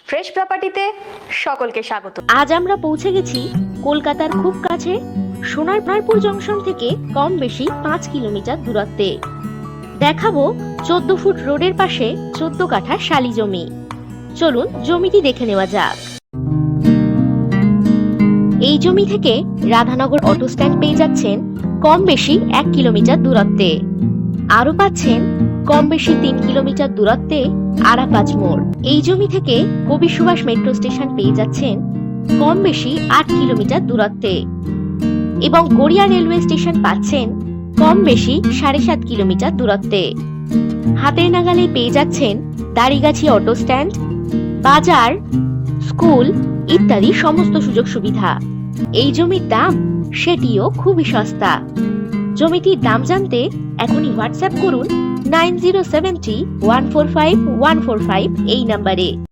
Fresh প্রপার্টিতে সকলকে স্বাগত। আজ আমরা পৌঁছে গেছি কলকাতার খুব কাছে সোনারপুর জংশন থেকে কম বেশি 5 কিলোমিটার দূরত্বে। দেখাবো 14 ফুট রোডের পাশে 14 কাঠা শালি জমি। চলুন জমিটি দেখে নেওয়া যাক। এই জমি থেকে রাধানগর অটো স্ট্যান্ড পেয়ে যাচ্ছেন কম বেশি 1 কিলোমিটার দূরত্বে। আরো পাচ্ছেন কম বেশি 3 কিলোমিটার দূরত্বে আরাপাজ মোড়। এই জমি থেকে কবি সুভাষ মেট্রো স্টেশন পেয়ে যাচ্ছেন কম বেশি 8 কিলোমিটার দূরত্বে এবং গড়িয়া রেলওয়ে স্টেশন পাচ্ছেন কম বেশি 7.5 কিলোমিটার দূরত্বে। হাতের নাগালে পেয়ে যাচ্ছেন দাড়িগাছি অটো স্ট্যান্ড, বাজার, স্কুল ইত্যাদি সমস্ত সুযোগ সুবিধা। এই জমির দাম সেটিও খুবই সস্তা। জমিটির দাম জানতে এখনই হোয়াটসঅ্যাপ করুন 9073145145 এই নম্বরে।